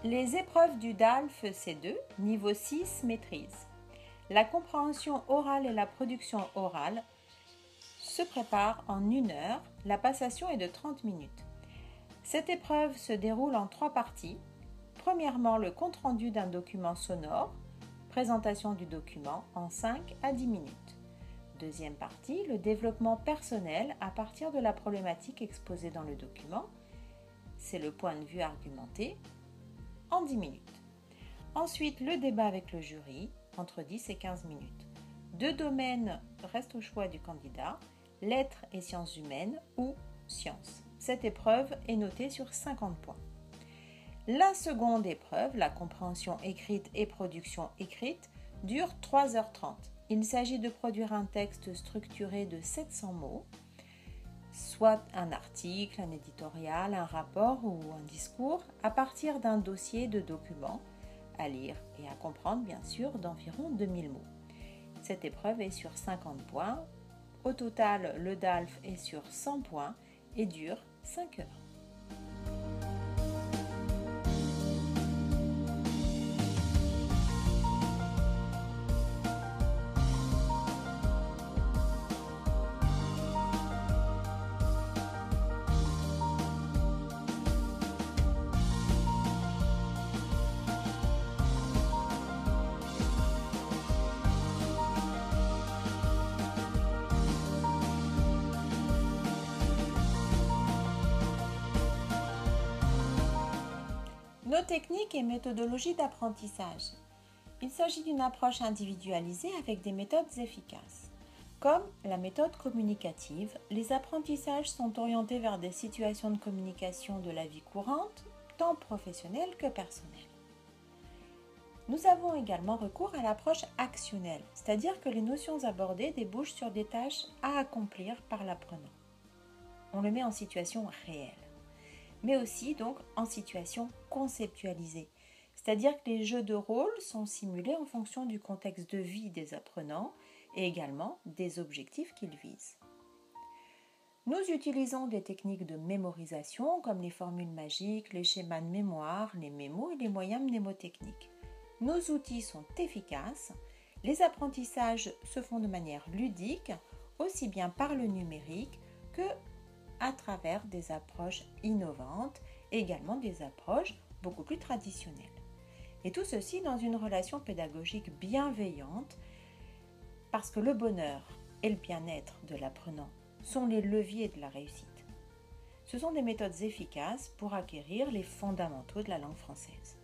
Les épreuves du DALF C2, niveau 6, maîtrise. La compréhension orale et la production orale se préparent en 1 heure, la passation est de 30 minutes. Cette épreuve se déroule en 3 parties. Premièrement, le compte-rendu d'un document sonore, présentation du document en 5 à 10 minutes. Deuxième partie, le développement personnel à partir de la problématique exposée dans le document. C'est le point de vue argumenté en 10 minutes. Ensuite, le débat avec le jury, entre 10 et 15 minutes. 2 domaines restent au choix du candidat, lettres et sciences humaines ou sciences. Cette épreuve est notée sur 50 points. La seconde épreuve, la compréhension écrite et production écrite, dure 3h30. Il s'agit de produire un texte structuré de 700 mots, soit un article, un éditorial, un rapport ou un discours, à partir d'un dossier de documents à lire et à comprendre, bien sûr, d'environ 2000 mots. Cette épreuve est sur 50 points. Au total, le DALF est sur 100 points et dure 5 heures. Nos techniques et méthodologies d'apprentissage. Il s'agit d'une approche individualisée avec des méthodes efficaces. Comme la méthode communicative, les apprentissages sont orientés vers des situations de communication de la vie courante, tant professionnelle que personnelle. Nous avons également recours à l'approche actionnelle, c'est-à-dire que les notions abordées débouchent sur des tâches à accomplir par l'apprenant. On le met en situation réelle, mais aussi donc en situation conceptualisée, c'est-à-dire que les jeux de rôle sont simulés en fonction du contexte de vie des apprenants et également des objectifs qu'ils visent. Nous utilisons des techniques de mémorisation comme les formules magiques, les schémas de mémoire, les mémos et les moyens mnémotechniques. Nos outils sont efficaces, les apprentissages se font de manière ludique, aussi bien par le numérique que à travers des approches innovantes, et également des approches beaucoup plus traditionnelles. Et tout ceci dans une relation pédagogique bienveillante, parce que le bonheur et le bien-être de l'apprenant sont les leviers de la réussite. Ce sont des méthodes efficaces pour acquérir les fondamentaux de la langue française.